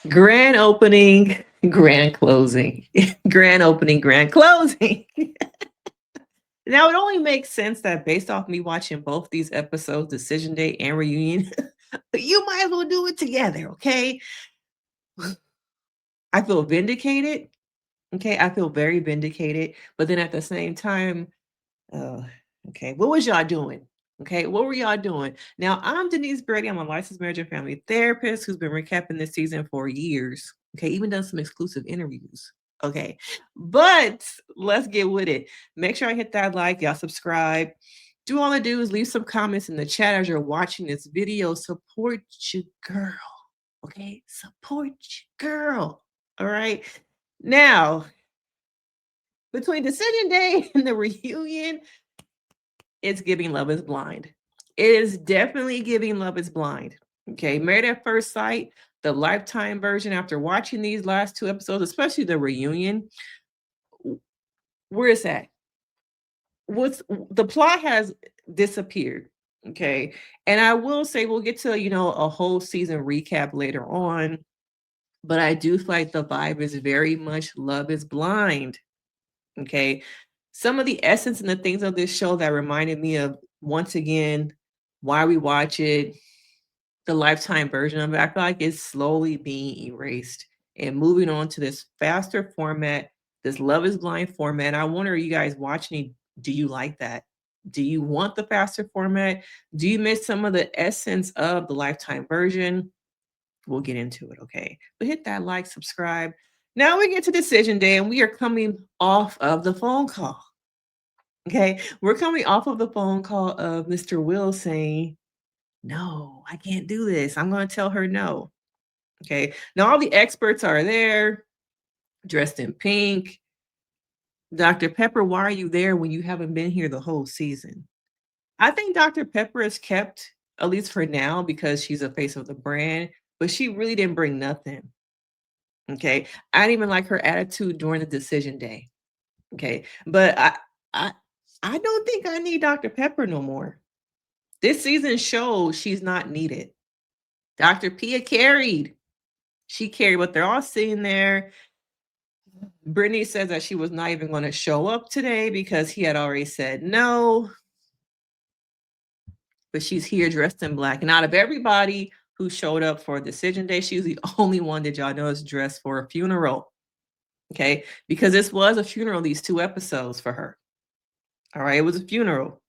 Grand opening, grand closing. Grand opening, grand closing. Now, it only makes sense that based off me watching both these episodes, Decision Day and Reunion, you might as well do it together, okay? I feel vindicated. Okay, I feel very vindicated. But then at the same time, uh, okay, what was y'all doing? Okay, what were y'all doing? Now, I'm Denise Brady. I'm a licensed marriage and family therapist who's been recapping this season for years. Okay, even done some exclusive interviews. Okay, but let's get with it. Make sure I hit that like, y'all subscribe. Do all I do is leave some comments in the chat as you're watching this video. Support your girl. Okay, support your girl. All right. Now, between Decision Day and the reunion, it's giving Love is Blind. It is definitely giving Love is Blind. Okay, Married at First Sight, the Lifetime version, after watching these last two episodes, especially the reunion, where is that? What's the plot has disappeared. Okay. And I will say we'll get to, a whole season recap later on. But I do feel like the vibe is very much Love is Blind. Okay. Some of the essence and the things of this show that reminded me of, once again, why we watch it, the Lifetime version of it, I feel like it's slowly being erased and moving on to this faster format, this Love is Blind format. I wonder, are you guys watching? Do you like that? Do you want the faster format? Do you miss some of the essence of the Lifetime version? We'll get into it, okay? But hit that like, subscribe. Now we get to Decision Day, and we are coming off of the phone call. Okay, we're coming off of the phone call of Mr. Will saying, "No, I can't do this. I'm going to tell her no." Okay, now all the experts are there, dressed in pink. Dr. Pepper, why are you there when you haven't been here the whole season? I think Dr. Pepper is kept, at least for now, because she's a face of the brand, but she really didn't bring nothing. Okay, I didn't even like her attitude during the Decision Day. Okay, but I, I don't think I need Dr. Pepper no more. This season shows she's not needed. Dr. Pia carried. She carried, but they're all sitting there. Brittany says that she was not even going to show up today because he had already said no. But she's here dressed in black. And out of everybody who showed up for Decision Day, she was the only one that y'all noticed dressed for a funeral. Okay. Because this was a funeral, these two episodes for her. All right. It was a funeral.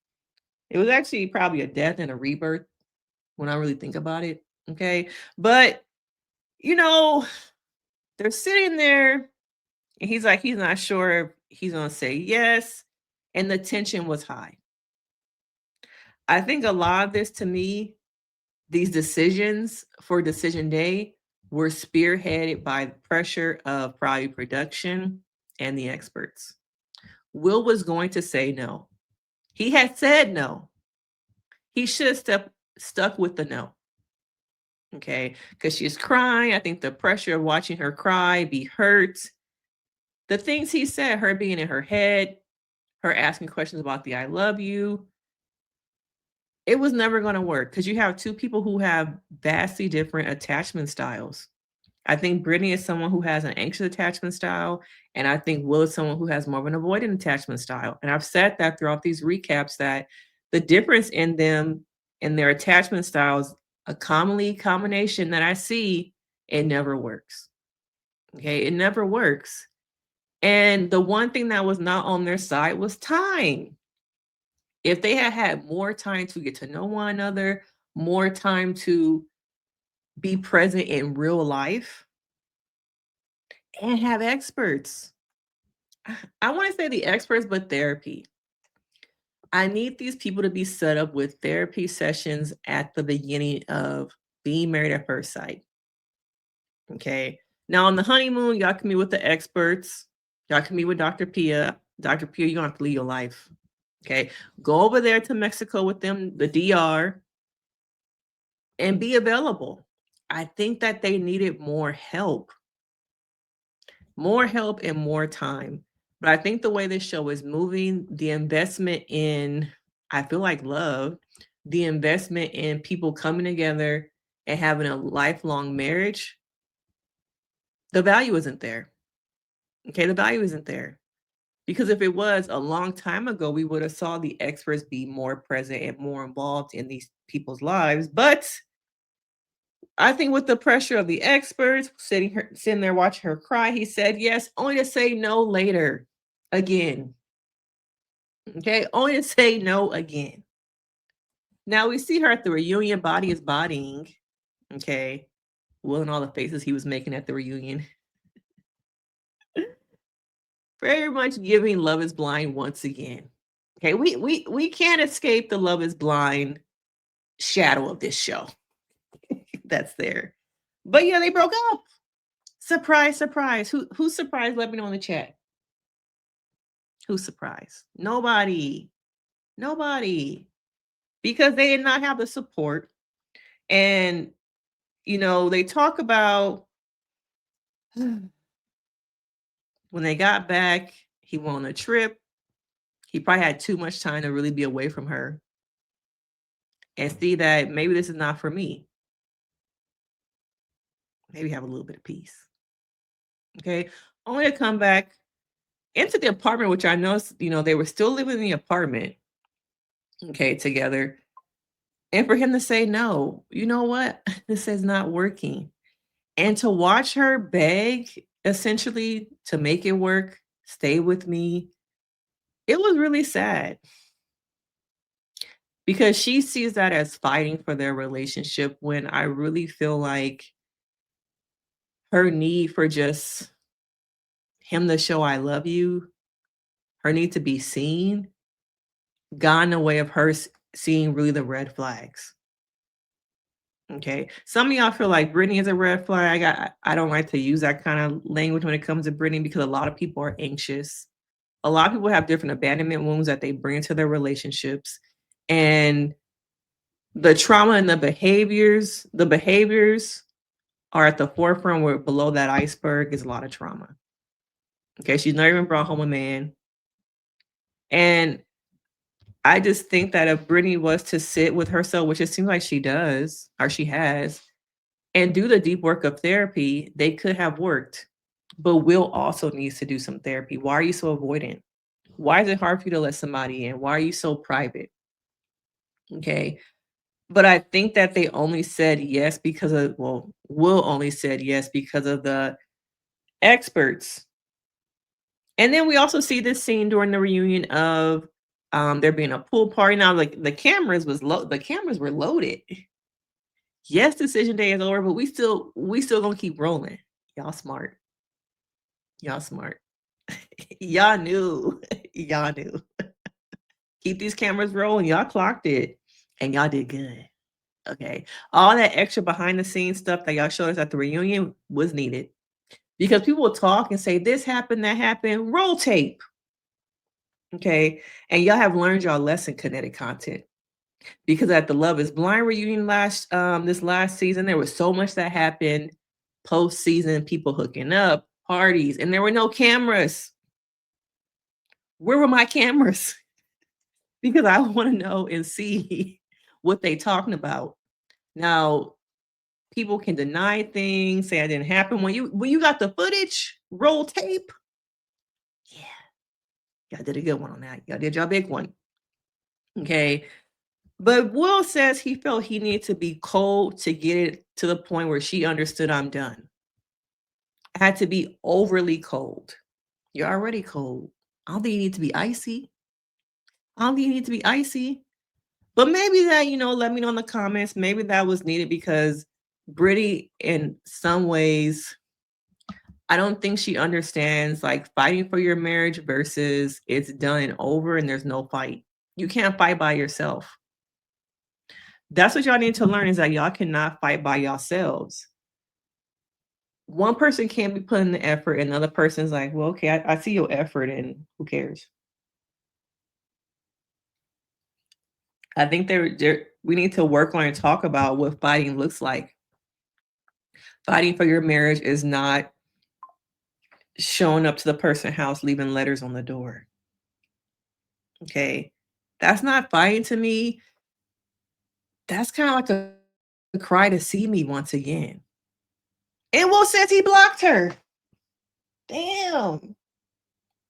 It was actually probably a death and a rebirth when I really think about it. Okay. But, you know, they're sitting there and he's like, he's not sure if he's going to say yes. And the tension was high. I think a lot of this, to me, these decisions for Decision Day were spearheaded by the pressure of probably production and the experts. Will was going to say no. He had said no. He should have stuck with the no. Okay. Because she's crying. I think the pressure of watching her cry, be hurt, the things he said, her being in her head, her asking questions about the I love you, it was never going to work because you have two people who have vastly different attachment styles. I think Brittany is someone who has an anxious attachment style, and I think Will is someone who has more of an avoidant attachment style. And I've said that throughout these recaps that the difference in them and their attachment styles, a combination that I see, it never works. Okay, it never works. And the one thing that was not on their side was time. If they had had more time to get to know one another, more time to be present in real life, and have experts. I want to say the experts, but therapy. I need these people to be set up with therapy sessions at the beginning of being married at first sight. Okay. Now on the honeymoon, y'all can meet with the experts. Y'all can meet with Dr. Pia. Dr. Pia, you're gonna have to leave your life. Okay. Go over there to Mexico with them, the DR, and be available. I think that they needed more help and more time. But I think the way this show is moving, the investment in, I feel like love, the investment in people coming together and having a lifelong marriage, The value isn't there. Okay, the value isn't there. Because if it was a long time ago, we would have saw the experts be more present and more involved in these people's lives. But I think with the pressure of the experts sitting there watching her cry, he said yes, only to say no later again. Okay, only to say no again. Now we see her at the reunion, body is bodying. Okay. Will and all the faces he was making at the reunion. Very much giving Love is Blind once again. Okay, we can't escape the Love is Blind shadow of this show. That's there. But yeah, they broke up. Surprise, surprise. Who's surprised? Let me know in the chat. Who's surprised? Nobody. Nobody. Because they did not have the support. And they talk about when they got back, he went on a trip. He probably had too much time to really be away from her and see that maybe this is not for me. Maybe have a little bit of peace. Okay. Only to come back into the apartment, which I know, they were still living in the apartment, okay, together. And for him to say, no, you know what? This is not working. And to watch her beg, essentially, to make it work, stay with me, it was really sad. Because she sees that as fighting for their relationship when I really feel like her need for just him to show I love you, her need to be seen, got in the way of her seeing really the red flags. Okay. Some of y'all feel like Brittany is a red flag. I don't like to use that kind of language when it comes to Brittany because a lot of people are anxious. A lot of people have different abandonment wounds that they bring into their relationships. And the trauma and the behaviors are at the forefront where below that iceberg is a lot of trauma. Okay. She's not even brought home a man. And I just think that if Brittany was to sit with herself, which it seems like she does, or she has, and do the deep work of therapy, they could have worked. But Will also needs to do some therapy. Why are you so avoidant? Why is it hard for you to let somebody in? Why are you so private? Okay. But I think that they only said yes because of, Will only said yes because of the experts. And then we also see this scene during the reunion of there being a pool party. Now, like the cameras were loaded. Yes, decision day is over, but we still gonna keep rolling. Y'all smart. Y'all smart. Y'all knew. Y'all knew. Keep these cameras rolling. Y'all clocked it. And y'all did good. Okay. All that extra behind the scenes stuff that y'all showed us at the reunion was needed. Because people will talk and say, this happened, that happened. Roll tape. Okay. And y'all have learned y'all lesson, kinetic content. Because at the Love is Blind reunion this last season, there was so much that happened post-season, people hooking up, parties, and there were no cameras. Where were my cameras? Because I want to know and see what they talking about. Now, people can deny things, say it didn't happen. When you got the footage, roll tape. Yeah. Y'all did a good one on that. Y'all did your big one. Okay. But Will says he felt he needed to be cold to get it to the point where she understood I'm done. I had to be overly cold. You're already cold. I don't think you need to be icy. But maybe that, let me know in the comments. Maybe that was needed because Brittany, in some ways, I don't think she understands like fighting for your marriage versus it's done and over and there's no fight. You can't fight by yourself. That's what y'all need to learn is that y'all cannot fight by yourselves. One person can't be putting the effort, and another person's like, well, okay, I see your effort, and who cares? I think we need to work on and talk about what fighting looks like. Fighting for your marriage is not showing up to the person's house, leaving letters on the door. Okay. That's not fighting to me. That's kind of like a cry to see me once again. And Will says he blocked her. Damn.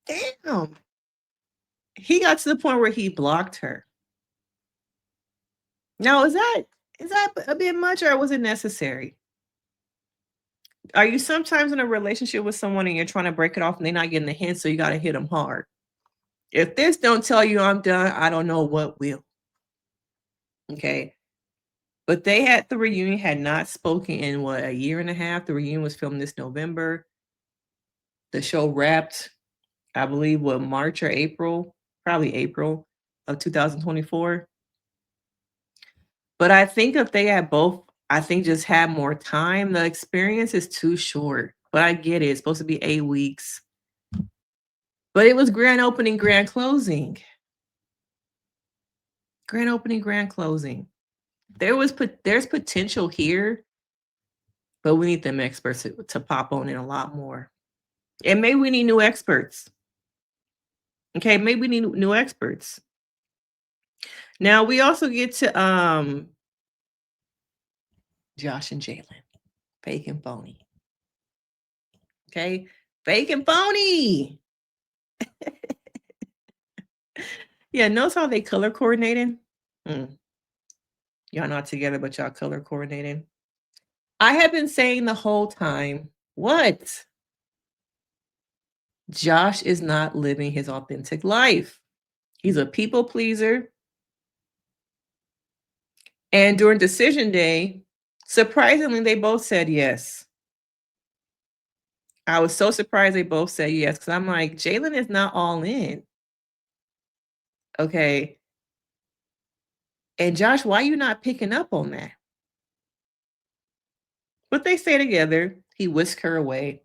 Damn. He got to the point where he blocked her. Now, is that a bit much or was it necessary? Are you sometimes in a relationship with someone and you're trying to break it off and they're not getting the hint, so you gotta hit them hard? If this don't tell you I'm done, I don't know what will. Okay. But the reunion had not spoken in what, a year and a half. The reunion was filmed this November. The show wrapped, I believe, what, March or April, probably April of 2024. But I think if they had both, I think just had more time, the experience is too short. But I get it. It's supposed to be 8 weeks. But it was grand opening, grand closing. Grand opening, grand closing. There's potential here, but we need them experts to pop on in a lot more. And maybe we need new experts. Okay, maybe we need new experts. Now we also get to Josh and Jaylyn. Fake and phony. Okay? Fake and phony. Yeah, notice how they color coordinating? Y'all not together, but y'all color coordinating. I have been saying the whole time, what? Josh is not living his authentic life. He's a people pleaser. And during decision day, surprisingly, they both said yes. I was so surprised they both said yes because I'm like, Jaylyn is not all in. Okay. And Josh, why you not picking up on that? But they stay together. He whisked her away.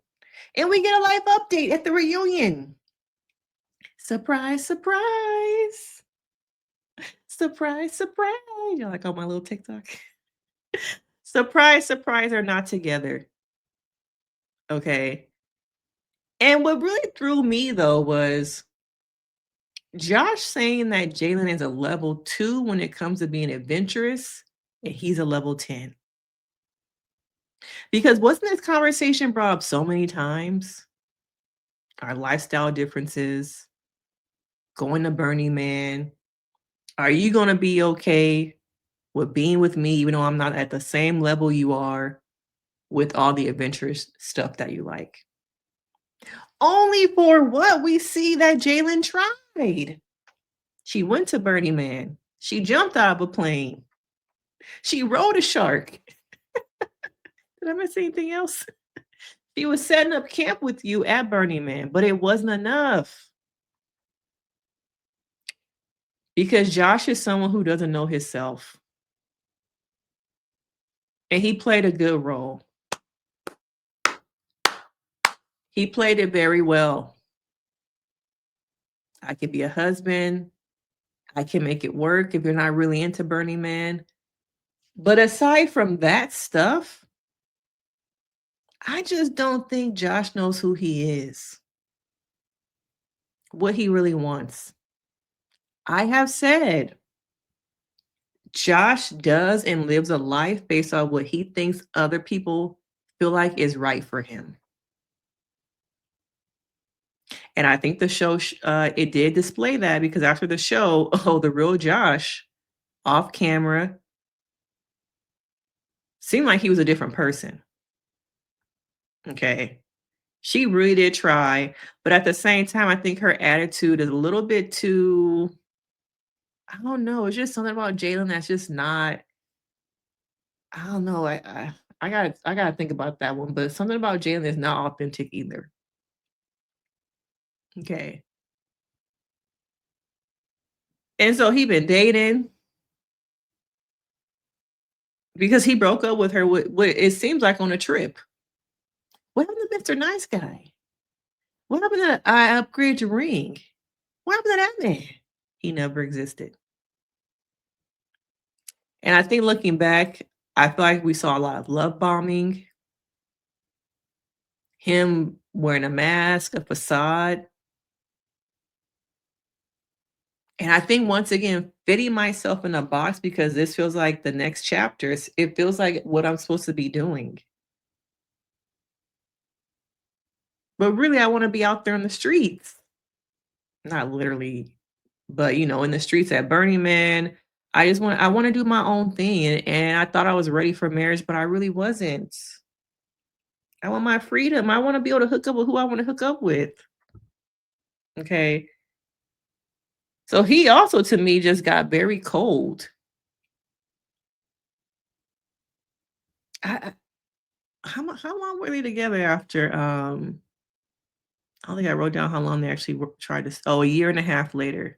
And we get a live update at the reunion. Surprise, surprise. Surprise, surprise. You're like on my little TikTok. Surprise, surprise, are not together. Okay. And what really threw me though was Josh saying that Jaylyn is a level 2 when it comes to being adventurous, and he's a level 10. Because wasn't this conversation brought up so many times? Our lifestyle differences, going to Burning Man. Are you gonna be okay with being with me, even though I'm not at the same level you are with all the adventurous stuff that you like? Only for what we see that Jaylyn tried. She went to Burning Man. She jumped out of a plane. She rode a shark. Did I miss anything else? She was setting up camp with you at Burning Man, but it wasn't enough. Because Josh is someone who doesn't know himself. And he played a good role. He played it very well. I could be a husband. I can make it work if you're not really into Burning Man. But aside from that stuff, I just don't think Josh knows who he is, what he really wants. I have said Josh does and lives a life based on what he thinks other people feel like is right for him. And I think the show, it did display that because after the show, oh, the real Josh off camera seemed like he was a different person. Okay. She really did try, but at the same time, I think her attitude is a little bit too, I don't know, it's just something about Jaylyn that's just not, I don't know. I gotta think about that one, but something about Jaylyn is not authentic either. Okay. And so he been dating because he broke up with her with it seems like on a trip. What happened to Mr. Nice Guy? What happened to I upgrade your ring? What happened to that man? He never existed. And I think looking back, I feel like we saw a lot of love bombing, him wearing a mask, a facade. And I think once again, fitting myself in a box because this feels like the next chapters. It feels like what I'm supposed to be doing. But really, I want to be out there in the streets. Not literally, but in the streets at Burning Man. I want to do my own thing. And I thought I was ready for marriage, but I really wasn't. I want my freedom. I want to be able to hook up with who I want to hook up with. Okay. So he also to me just got very cold. I how long were they together after I don't think I wrote down how long they actually tried to a year and a half later.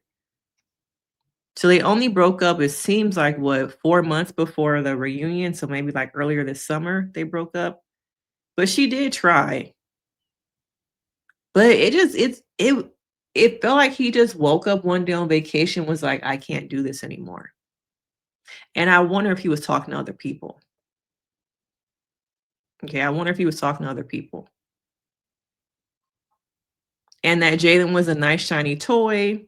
So they only broke up, it seems like what, 4 months before the reunion, so maybe like earlier this summer they broke up. But she did try. But it felt like he just woke up one day on vacation, was like, I can't do this anymore. And I wonder if he was talking to other people. Okay, I wonder if he was talking to other people. And that Jaylyn was a nice shiny toy,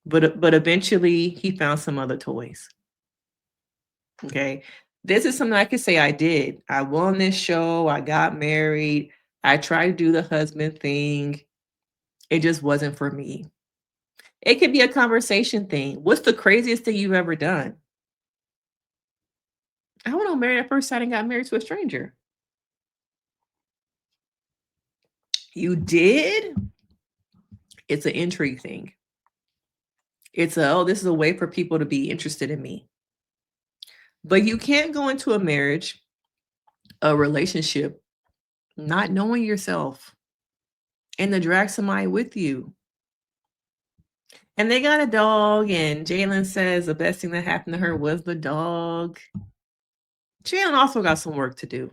but eventually he found some other toys. Okay. This is something I could say I did. I won this show, I got married, I tried to do the husband thing. It just wasn't for me. It could be a conversation thing. What's the craziest thing you've ever done? I went on Married at First Sight and got married to a stranger. You did? It's an intrigue thing. It's oh, this is a way for people to be interested in me. But you can't go into a marriage, a relationship, not knowing yourself and to drag somebody with you. And they got a dog, and Jaylyn says the best thing that happened to her was the dog. Jaylyn also got some work to do.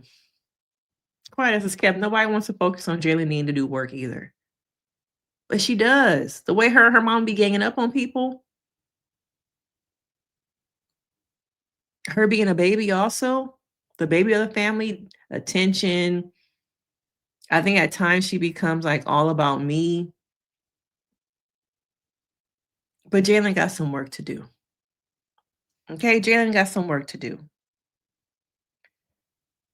Quiet as it's kept, nobody wants to focus on Jaylyn needing to do work either. But she does. The way her mom be ganging up on people, her being a baby also, the baby of the family, attention. I think at times she becomes like all about me. But Jaylyn got some work to do. Okay, Jaylyn got some work to do.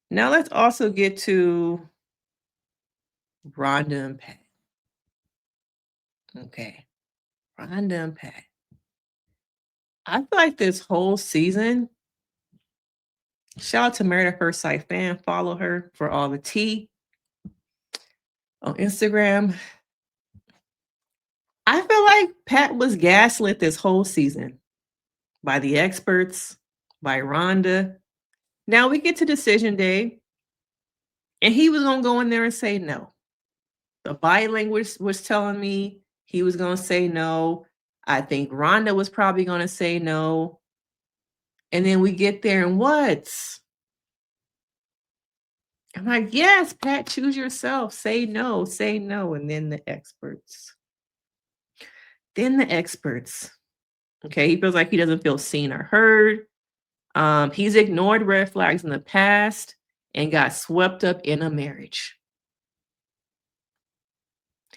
Now let's also get to Rhonda and Pat. Okay, Rhonda and Pat. I feel like this whole season, shout out to Married at First Sight fan, follow her for all the tea on Instagram. I feel like Pat was gaslit this whole season by the experts, by Rhonda. Now we get to decision day, and he was gonna go in there and say no. The body language was telling me he was gonna say no. I think Rhonda was probably gonna say no. And then we get there and what? I'm like, yes, Pat, choose yourself. Say no, say no. And then the experts. Then the experts. Okay, he feels like he doesn't feel seen or heard. He's ignored red flags in the past and got swept up in a marriage.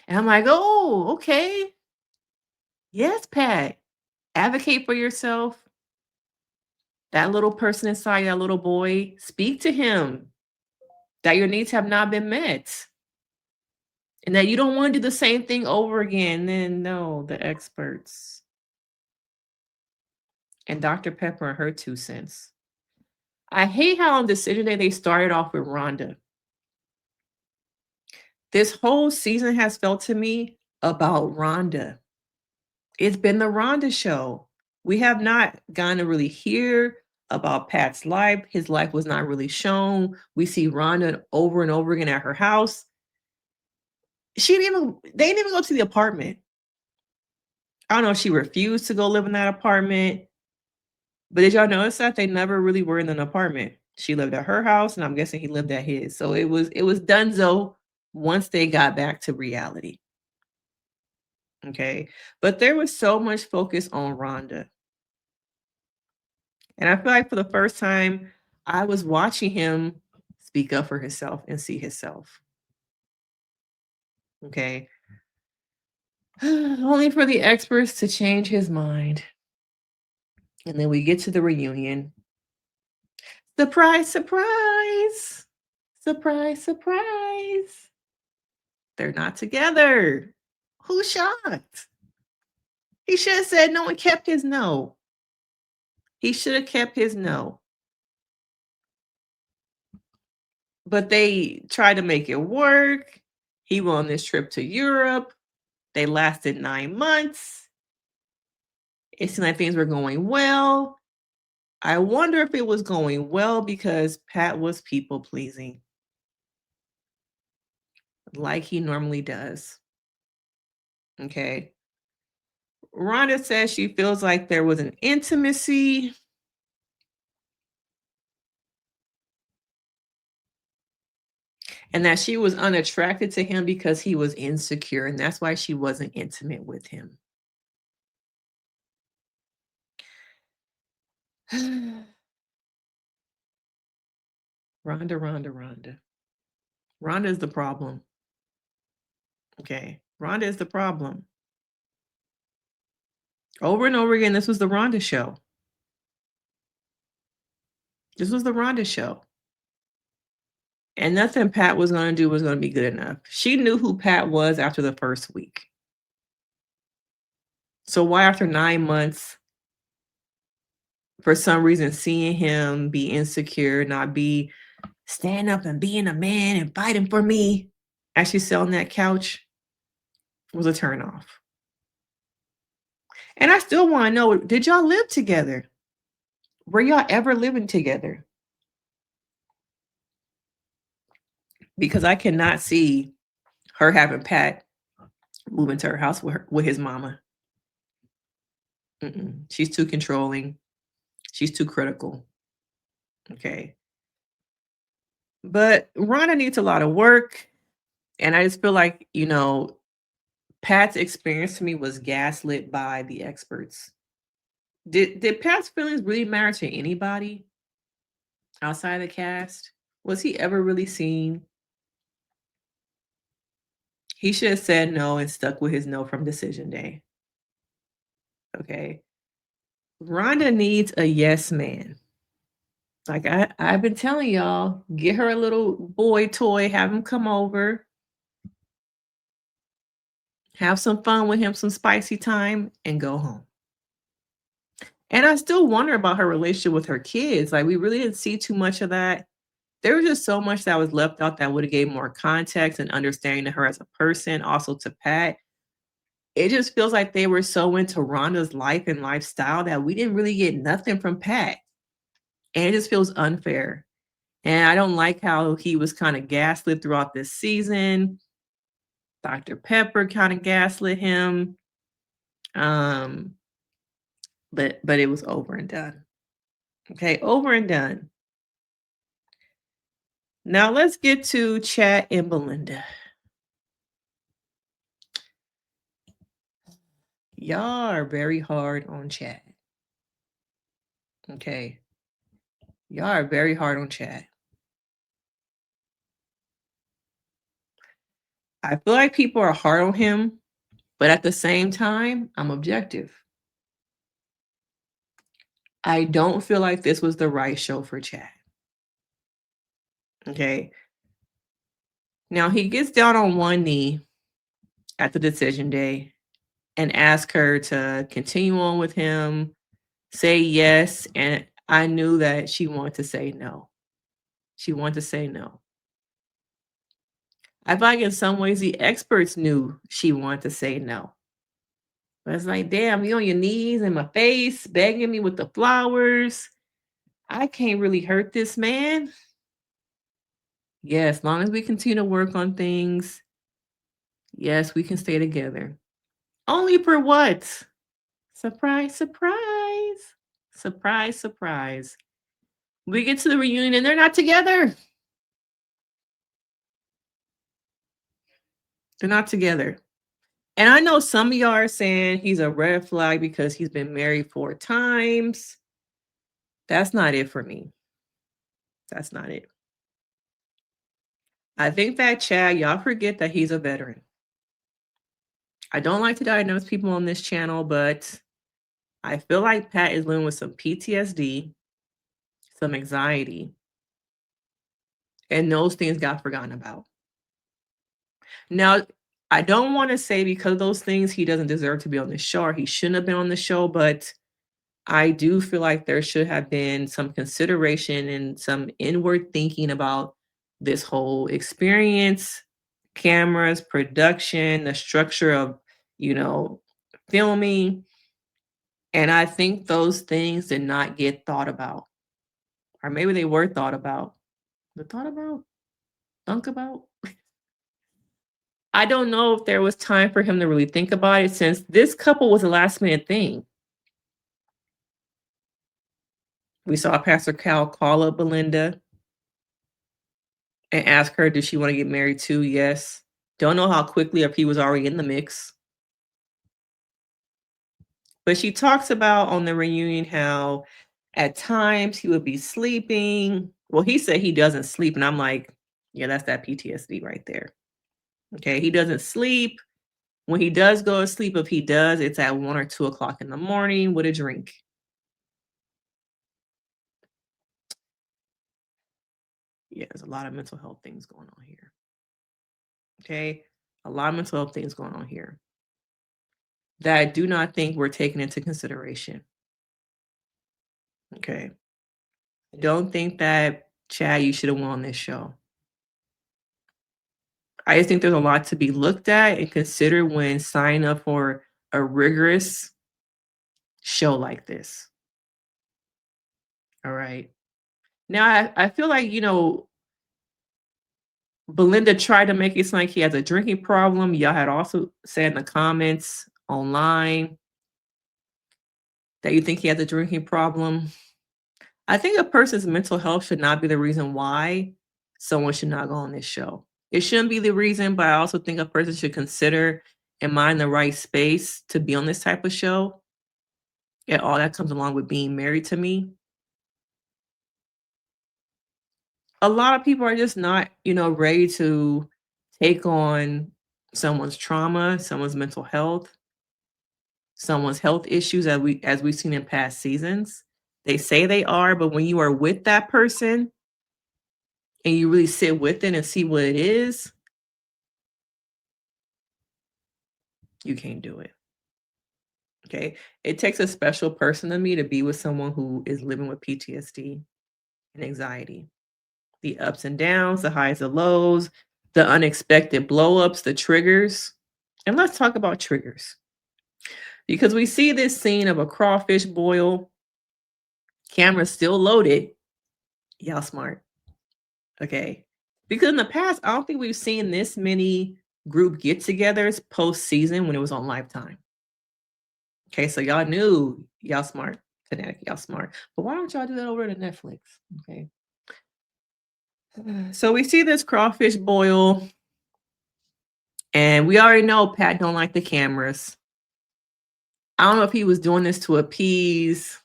And I'm like, oh, okay. Yes, Pat. Advocate for yourself. That little person inside, that little boy, speak to him that your needs have not been met and that you don't want to do the same thing over again. Then no, the experts. And Dr. Pepper and her 2 cents. I hate how on decision day they started off with Rhonda. This whole season has felt to me about Rhonda. It's been the Rhonda show. We have not gotten to really hear about Pat's life. His life was not really shown. We see Rhonda over and over again at her house. They didn't even go to the apartment. I don't know if she refused to go live in that apartment. But did y'all notice that they never really were in an apartment? She lived at her house, and I'm guessing he lived at his. So it was donezo once they got back to reality. Okay. But there was so much focus on Rhonda. And I feel like for the first time, I was watching him speak up for himself and see himself. Okay. Only for the experts to change his mind. And then we get to the reunion. Surprise, surprise. Surprise, surprise. They're not together. Who's shocked? He should have said no and kept his no. He should have kept his no. But they tried to make it work. He went on this trip to Europe. They lasted 9 months. It seemed like things were going well. I wonder if it was going well because Pat was people pleasing like he normally does. Okay. Rhonda says she feels like there was an intimacy. And that she was unattracted to him because he was insecure, and that's why she wasn't intimate with him. Rhonda. Rhonda is the problem. Okay. Rhonda is the problem. Over and over again, this was the Rhonda show. This was the Rhonda show. And nothing Pat was going to do was going to be good enough. She knew who Pat was after the first week. So why after 9 months, for some reason, seeing him be insecure, not be stand up and being a man and fighting for me, actually sitting on that couch was a turnoff. And I still want to know, did y'all live together? Were y'all ever living together? Because I cannot see her having Pat move into her house with his mama. She's too controlling. She's too critical. Okay. But Rhonda needs a lot of work. And I just feel like, Pat's experience to me was gaslit by the experts. Did Pat's feelings really matter to anybody outside the cast? Was he ever really seen? He should have said no and stuck with his no from decision day. Okay. Rhonda needs a yes man. Like I've been telling y'all, get her a little boy toy, have him come over, have some fun with him, some spicy time, and go home. And I still wonder about her relationship with her kids. Like we really didn't see too much of that. There was just so much that was left out that would have gave more context and understanding to her as a person, also to Pat. It just feels like they were so into Rhonda's life and lifestyle that we didn't really get nothing from Pat. And it just feels unfair. And I don't like how he was kind of gaslit throughout this season. Dr. Pepper kind of gaslit him. But it was over and done. Okay, over and done. Now let's get to Chat and Belynda. Y'all are very hard on Chat. Okay. Y'all are very hard on Chat. I feel like people are hard on him, but at the same time, I'm objective. I don't feel like this was the right show for Chat. Okay. Now he gets down on one knee at the decision day and asks her to continue on with him, say yes. And I knew that she wanted to say no. She wanted to say no. I feel like in some ways the experts knew she wanted to say no. But it's like, damn, you on your knees in my face, begging me with the flowers. I can't really hurt this man. Yeah, as long as we continue to work on things, yes, we can stay together. Only for what? Surprise, surprise. Surprise, surprise. We get to the reunion and they're not together. They're not together. And I know some of y'all are saying he's a red flag because he's been married 4 times. That's not it for me. That's not it. I think that Chad, y'all forget that he's a veteran. I don't like to diagnose people on this channel, but I feel like Pat is living with some PTSD, some anxiety, and those things got forgotten about. Now, I don't want to say because of those things he doesn't deserve to be on the show or he shouldn't have been on the show, but I do feel like there should have been some consideration and some inward thinking about this whole experience, cameras, production, the structure of, you know, filming. And I think those things did not get thought about. Or maybe they were thought about. But thought about? Thunk about? I don't know if there was time for him to really think about it since this couple was a last minute thing. We saw Pastor Cal call up Belynda and ask her, did she want to get married too? Yes. Don't know how quickly if he was already in the mix. But she talks about on the reunion how at times he would be sleeping. Well, he said he doesn't sleep. And I'm like, yeah, that's that PTSD right there. Okay. He doesn't sleep. When he does go to sleep, if he does, it's at 1 or 2 o'clock in the morning with a drink. Yeah, there's a lot of mental health things going on here. Okay. A lot of mental health things going on here that I do not think were taken into consideration. Okay. I don't think that, Chad, you should have won on this show. I just think there's a lot to be looked at and considered when signing up for a rigorous show like this. All right. Now, I feel like, Belynda tried to make it sound like he has a drinking problem. Y'all had also said in the comments online that you think he has a drinking problem. I think a person's mental health should not be the reason why someone should not go on this show. It shouldn't be the reason, but I also think a person should consider, am I in the right space to be on this type of show? And all that comes along with being married to me. A lot of people are just not, ready to take on someone's trauma, someone's mental health, someone's health issues as we've seen in past seasons. They say they are, but when you are with that person and you really sit with it and see what it is, you can't do it. Okay. It takes a special person to me to be with someone who is living with PTSD and anxiety. The ups and downs, the highs and lows, the unexpected blow-ups, the triggers. And let's talk about triggers. Because we see this scene of a crawfish boil, camera still loaded. Y'all smart. Okay. Because in the past, I don't think we've seen this many group get-togethers post-season when it was on Lifetime. Okay, so y'all knew y'all smart, Kinetic, y'all smart. But why don't y'all do that over to Netflix? Okay. So we see this crawfish boil, and we already know Pat don't like the cameras. I don't know if he was doing this to appease.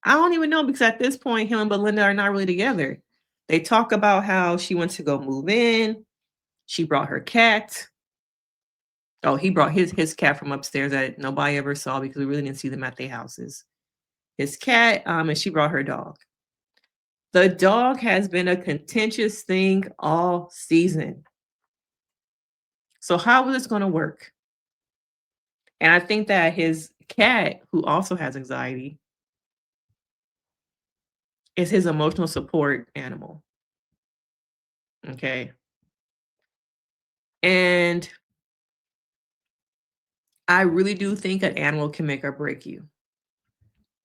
I don't even know because at this point, him and Belynda are not really together. They talk about how she went to go move in. She brought her cat. Oh, he brought his cat from upstairs that nobody ever saw because we really didn't see them at their houses. His cat, and she brought her dog. The dog has been a contentious thing all season. So how is this going to work? And I think that his cat, who also has anxiety, is his emotional support animal. Okay. And I really do think an animal can make or break you.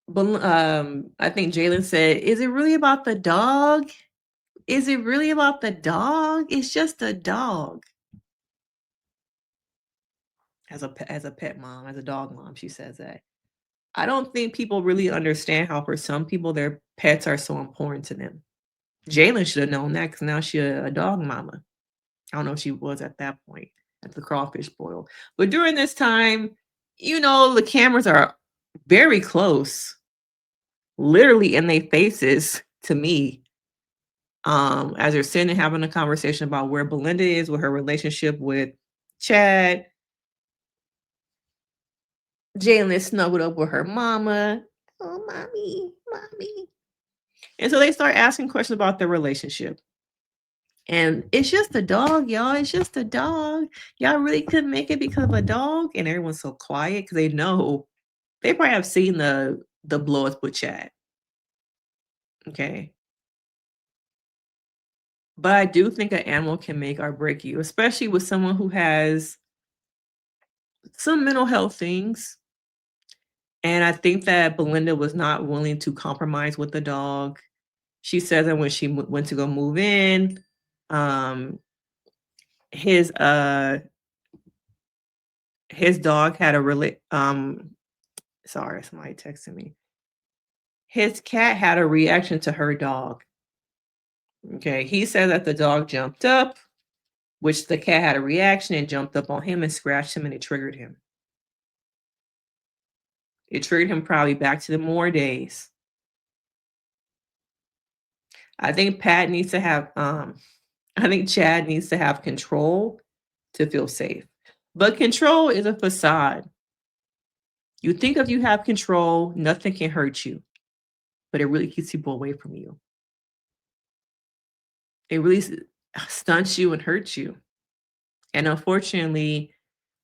But I think Jaylyn said, is it really about the dog? Is it really about the dog? It's just a dog. As a pet mom, as a dog mom, she says that. I don't think people really understand how for some people their pets are so important to them. Jaylyn should have known that because now she's a dog mama. I don't know if she was at that point at the crawfish boil. But during this time, the cameras are very close, literally in their faces to me. As they're sitting and having a conversation about where Belynda is with her relationship with Chad. Jaylyn is snuggled up with her mama. Oh, mommy, mommy. And so they start asking questions about their relationship. And it's just a dog, y'all. It's just a dog. Y'all really couldn't make it because of a dog. And everyone's so quiet because they know they probably have seen the blow up with Chad. Okay. But I do think an animal can make or break you, especially with someone who has some mental health things. And I think that Belynda was not willing to compromise with the dog. She says that when she went to go move in, um, his his dog had a really sorry, somebody texted me. His cat had a reaction to her dog. Okay, he said that the dog jumped up, which the cat had a reaction and jumped up on him and scratched him, and it triggered him. It triggered him probably back to the Moore days. I think Pat needs to have I think Chad needs to have control to feel safe. But control is a facade. You think if you have control, nothing can hurt you, but it really keeps people away from you. It really stunts you and hurts you. And unfortunately,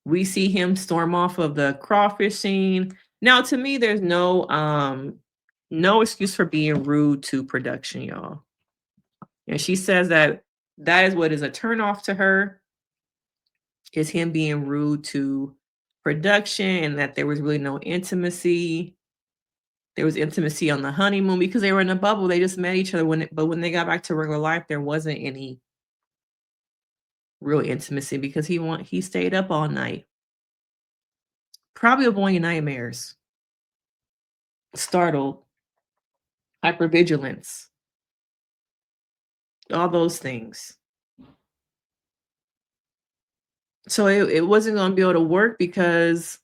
we see him storm off of the crawfish scene. Now, to me, there's no excuse for being rude to production, y'all. And she says that that is what is a turnoff to her, is him being rude to production, and that there was really no intimacy. There was intimacy on the honeymoon because they were in a bubble. They just met each other but when they got back to regular life, there wasn't any real intimacy because he stayed up all night, probably avoiding nightmares, startled, hypervigilance, all those things. So it wasn't going to be able to work because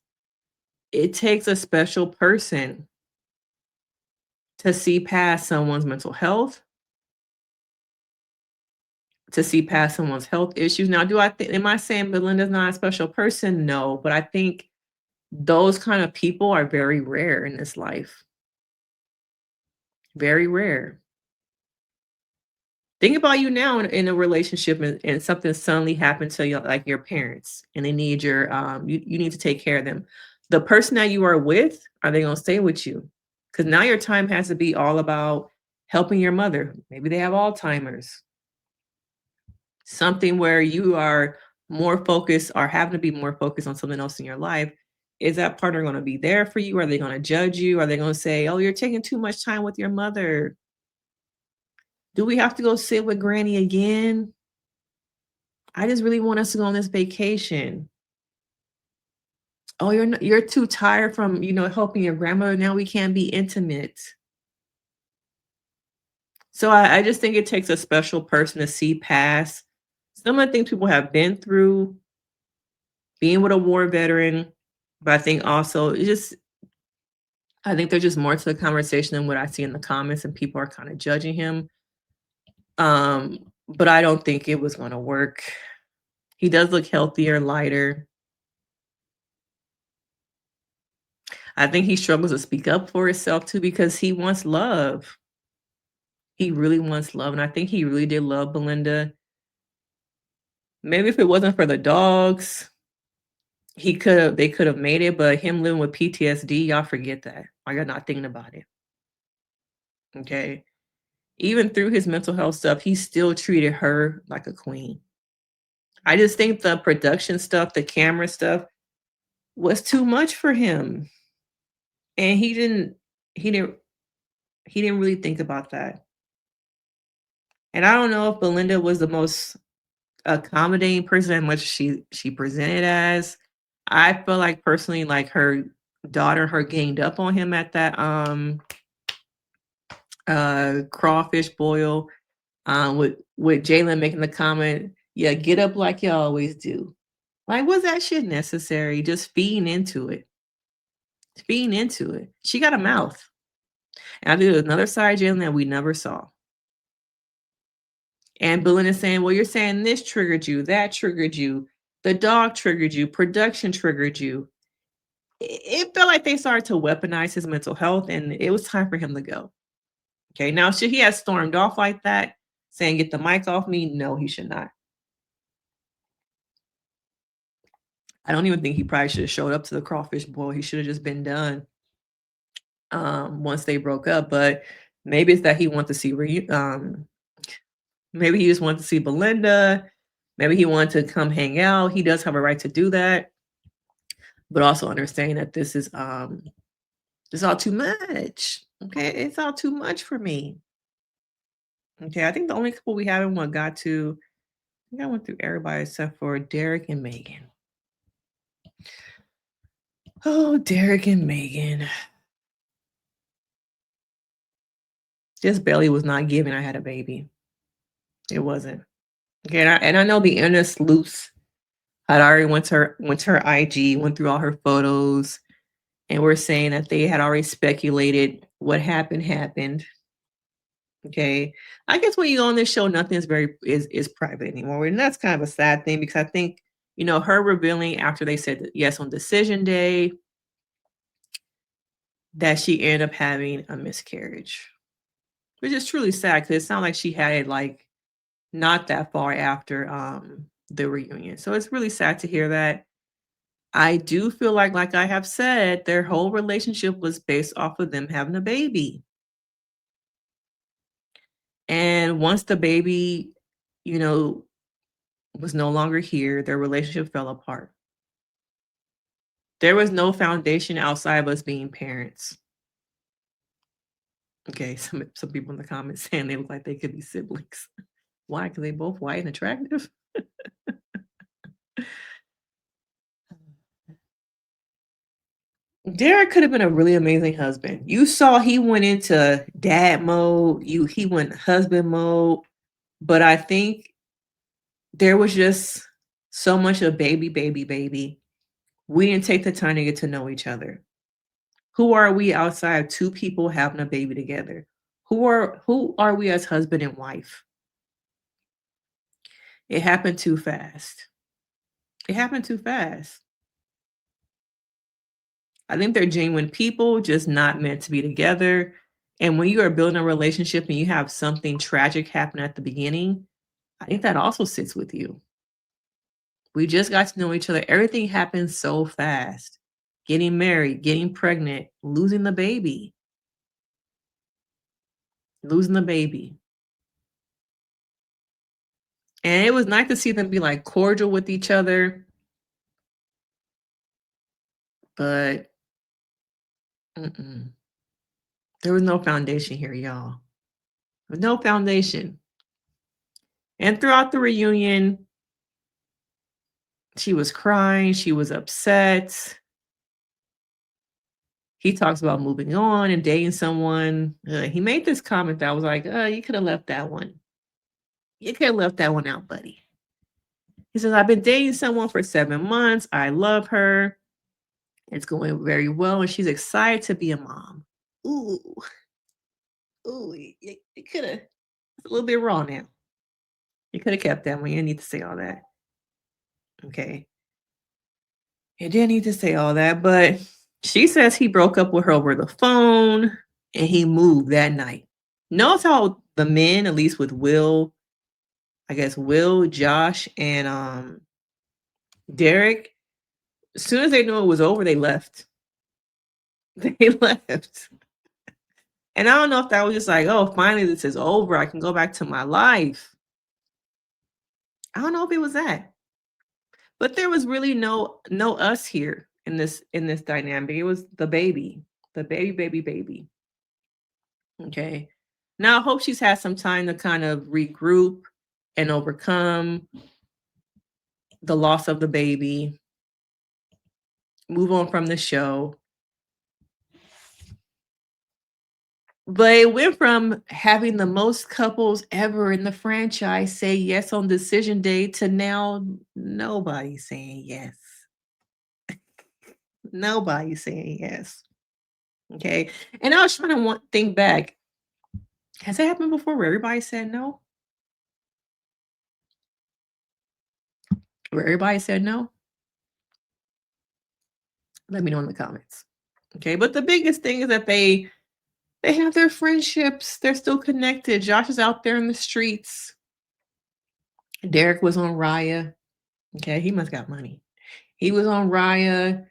it takes a special person to see past someone's mental health, to see past someone's health issues. Now, am I saying Belynda's not a special person? No, but I think those kind of people are very rare in this life. Very rare. Think about you now in a relationship and something suddenly happened to you, like your parents, and they need you need to take care of them. The person that you are with, are they gonna stay with you? Because now your time has to be all about helping your mother. Maybe they have Alzheimer's. Something where you are more focused or having to be more focused on something else in your life. Is that partner gonna be there for you? Are they gonna judge you? Are they gonna say, "Oh, you're taking too much time with your mother. Do we have to go sit with granny again? I just really want us to go on this vacation. Oh, you're too tired from, helping your grandmother. Now we can't be intimate." So I just think it takes a special person to see past some of the things people have been through, being with a war veteran. But I think also I think there's just more to the conversation than what I see in the comments, and people are kind of judging him. But I don't think it was gonna work. He does look healthier, lighter. I think he struggles to speak up for himself too because he wants love. He really wants love, and I think he really did love Belynda. Maybe if it wasn't for the dogs, they could have made it, but him living with PTSD, y'all forget that. Or you're not thinking about it. Okay. Even through his mental health stuff, he still treated her like a queen. I just think the production stuff, the camera stuff was too much for him. And he didn't he didn't really think about that. And I don't know if Belynda was the most accommodating person as much as she presented as. I feel like personally, like her daughter, her ganged up on him at that crawfish boil, with Jaylyn making the comment, "Yeah, get up like you always do." Like, was that shit necessary? Just feeding into it. Feeding into it. She got a mouth. And I think there's another side of Jaylyn that we never saw. And Belynda saying, "Well, you're saying this triggered you, that triggered you, the dog triggered you, production triggered you." It felt like they started to weaponize his mental health, and it was time for him to go. Okay, now should he have stormed off like that? saying, "Get the mic off me." No, he should not. I don't even think he probably should have showed up to the crawfish boil. He should have just been done once they broke up. But maybe it's that he wanted to see maybe he just wanted to see Belynda. Maybe he wanted to come hang out. He does have a right to do that. But also understanding that this is all too much. Okay, it's all too much for me. Okay, I think the only couple we haven't one got to. I think I went through everybody except for Derrick and Meghann. Oh, Derrick and Meghann. This belly was not giving. I had a baby. It wasn't. Okay, and I know the internet sleuths had already went to her IG, went through all her photos, and we're saying that they had already speculated what happened. Okay. I guess when you go on this show, nothing is private anymore. And that's kind of a sad thing because I think, her revealing after they said yes on decision day that she ended up having a miscarriage, which is truly sad because it sounded like she had it like not that far after the reunion. So it's really sad to hear that. I do feel like I have said, their whole relationship was based off of them having a baby. And once the baby, you know, was no longer here, their relationship fell apart. There was no foundation outside of us being parents. Okay, some people in the comments saying they look like they could be siblings. Why? Because they both white and attractive. Derrick could have been a really amazing husband. You saw he went into dad mode. He went husband mode. But I think there was just so much of baby, baby, baby. We didn't take the time to get to know each other. Who are we outside of two people having a baby together? Who are we as husband and wife? It happened too fast. It happened too fast. I think they're genuine people, just not meant to be together. And when you are building a relationship and you have something tragic happen at the beginning, I think that also sits with you. We just got to know each other. Everything happened so fast. Getting married, getting pregnant, losing the baby. Losing the baby. And it was nice to see them be like cordial with each other. But there was no foundation here, y'all. There was no foundation. And throughout the reunion, she was crying. She was upset. He talks about moving on and dating someone. He made this comment that was like, you could have left that one. You could have left that one out, buddy. He says, I've been dating someone for 7 months. I love her. It's going very well. And she's excited to be a mom. Ooh. Ooh, you could have. It's a little bit raw now. You could have kept that one. You didn't need to say all that. Okay. You didn't need to say all that, but she says he broke up with her over the phone and he moved that night. Notice how the men, at least with Will, I guess Will, Josh, and Derrick, as soon as they knew it was over, they left. They left. And I don't know if that was just like, oh, finally this is over. I can go back to my life. I don't know if it was that. But there was really no us here in this dynamic. It was the baby. The baby, baby, baby. Okay. Now I hope she's had some time to kind of regroup and overcome the loss of the baby. Move on from the show. But it went from having the most couples ever in the franchise say yes on decision day to now nobody saying yes. Nobody saying yes. Okay. And I was trying to think back. Has that happened before where everybody said no? Where everybody said no? Let me know in the comments. Okay. But the biggest thing is that they They have their friendships. They're still connected. Josh is out there in the streets. Derrick was on Raya. Okay, he must got money. He was on Raya.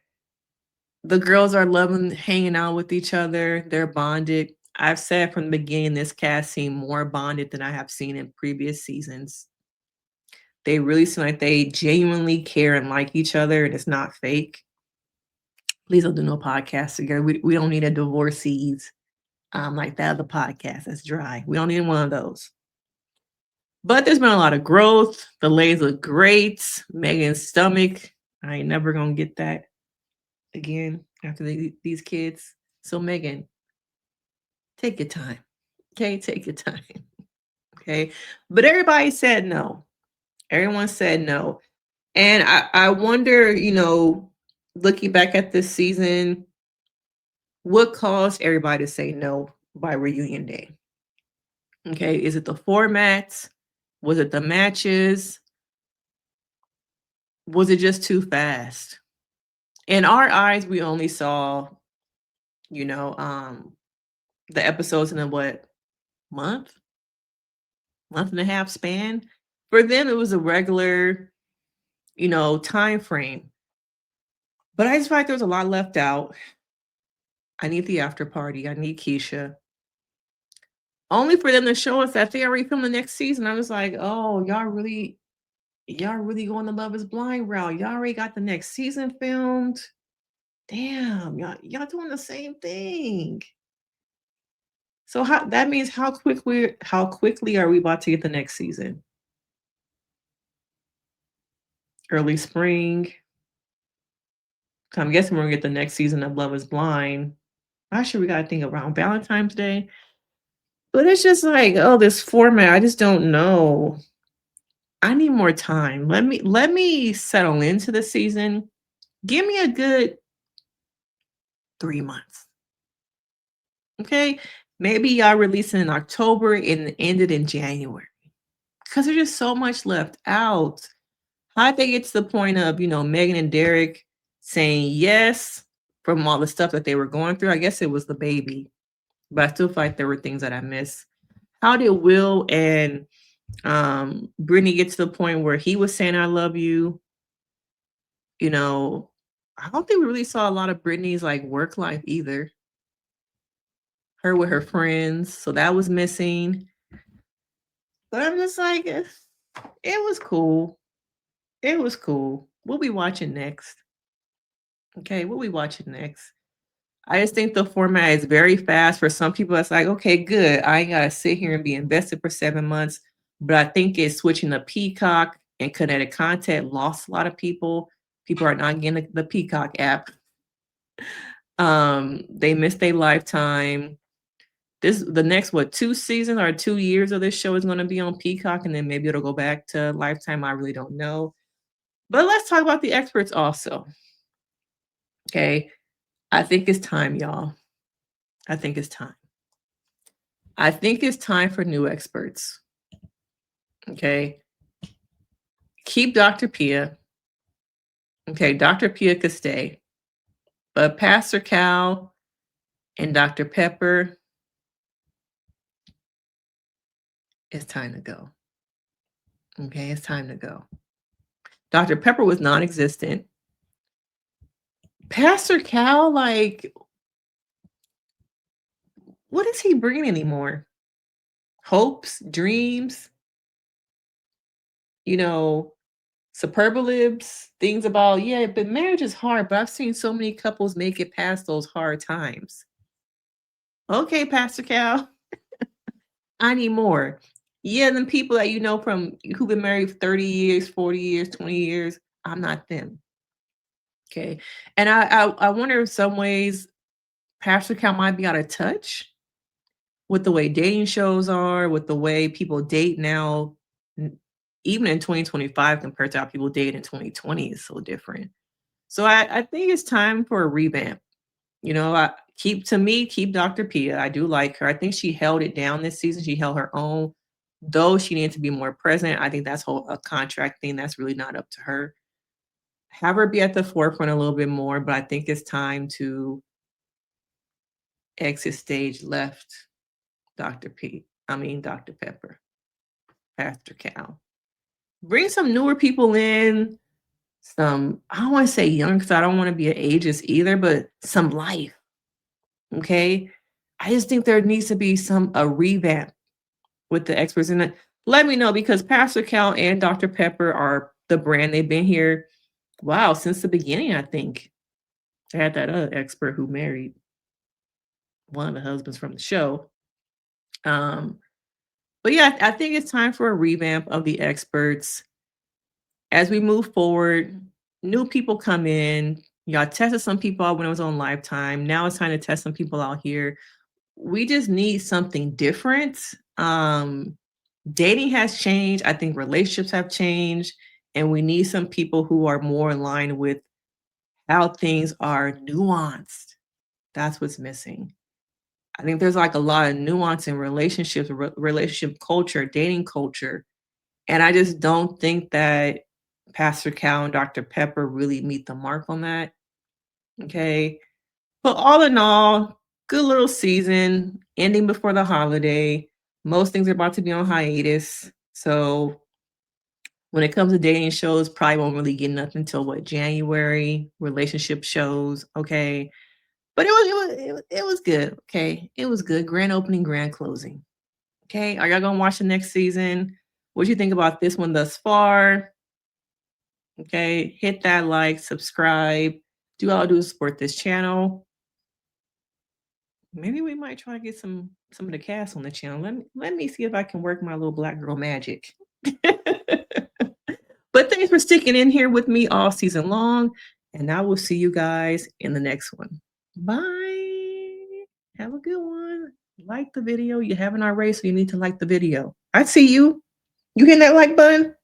The girls are loving hanging out with each other. They're bonded. I've said from the beginning, this cast seemed more bonded than I have seen in previous seasons. They really seem like they genuinely care and like each other, and it's not fake. Please don't do no podcast together. We don't need a divorcees like that other podcast. That's dry. We don't need one of those. But there's been a lot of growth. The legs look great. Megan's stomach. I ain't never gonna get that again after these kids. So Megan, take your time. Okay, take your time. Okay. But everybody said no. Everyone said no. And I wonder, looking back at this season, what caused everybody to say no by reunion day? Okay. Is it the formats? Was it the matches? Was it just too fast? In our eyes, we only saw, you know, the episodes in a month, month and a half span. For them, it was a regular, time frame. But I just feel like there was a lot left out. I need the after party. I need Keisha. Only for them to show us that they already filmed the next season. I was like, oh, y'all really going the Love is Blind route. Y'all already got the next season filmed. Damn, y'all doing the same thing. So that means how quickly are we about to get the next season? Early spring. I'm guessing we're gonna get the next season of Love is Blind. Not sure we gotta think around Valentine's Day. But it's just like, oh, this format, I just don't know. I need more time. Let me settle into the season. Give me a good 3 months. Okay? Maybe y'all release it in October and end it in January. Because there's just so much left out. How'd they get to the point of, Megan and Derrick saying yes from all the stuff that they were going through? I guess it was the baby, but I still feel like there were things that I missed. How did Will and Brittany get to the point where he was saying I love you? I don't think we really saw a lot of Brittany's like work life either. Her with her friends, so that was missing. But I'm just like, it was cool. It was cool. We'll be watching next. Okay, what we watching next? I just think the format is very fast. For some people, it's like, okay, good. I ain't gotta sit here and be invested for 7 months. But I think it's switching to Peacock and kinetic content lost a lot of people. People are not getting the Peacock app. They missed their lifetime. The next 2 seasons or 2 years of this show is going to be on Peacock, and then maybe it'll go back to Lifetime. I really don't know. But let's talk about the experts also. Okay. I think it's time, y'all. I think it's time. I think it's time for new experts. Okay. Keep Dr. Pia. Okay. Dr. Pia could stay. But Pastor Cal and Dr. Pepper, it's time to go. Okay. It's time to go. Dr. Pepper was non existent. Pastor Cal, like, what is he bringing anymore? Hopes, dreams, superbalibs, things about, yeah, but marriage is hard, but I've seen so many couples make it past those hard times. Okay, Pastor Cal, I need more. Yeah, them people that from who've been married for 30 years, 40 years, 20 years, I'm not them. Okay. And I wonder in some ways Pastor Cal might be out of touch with the way dating shows are, with the way people date now, even in 2025 compared to how people date in 2020 is so different. So I think it's time for a revamp. Keep Dr. Pia. I do like her. I think she held it down this season. She held her own, though she needed to be more present. I think that's a contract thing that's really not up to her. Have her be at the forefront a little bit more, but I think it's time to exit stage left Dr. P. I mean, Dr. Pepper, Pastor Cal. Bring some newer people in, some, I don't want to say young because I don't want to be an ageist either, but some life. Okay. I just think there needs to be a revamp with the experts in it. Let me know because Pastor Cal and Dr. Pepper are the brand. They've been here, wow, since the beginning, I think. I had that other expert who married one of the husbands from the show. Um, but yeah, I think it's time for a revamp of the experts. As we move forward, new people come in. Y'all tested some people out when it was on Lifetime. Now it's time to test some people out here. We just need something different. Dating has changed. I think relationships have changed, and we need some people who are more in line with how things are nuanced. That's what's missing. I think there's like a lot of nuance in relationships, relationship culture, dating culture. And I just don't think that Pastor Cal and Dr. Pepper really meet the mark on that. Okay. But all in all, good little season ending before the holiday. Most things are about to be on hiatus. So when it comes to dating shows, probably won't really get nothing until what, January, relationship shows. Okay. But it was good. Okay. It was good. Grand opening, grand closing. Okay. Are y'all gonna watch the next season? What do you think about this one thus far? Okay. Hit that like, subscribe. Do all I do is support this channel. Maybe we might try to get some of the cast on the channel. Let me see if I can work my little black girl magic. But thanks for sticking in here with me all season long. And I will see you guys in the next one. Bye. Have a good one. Like the video. You haven't already, so you need to like the video. I see you. You hitting that like button?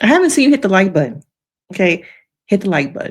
I haven't seen you hit the like button. Okay. Hit the like button.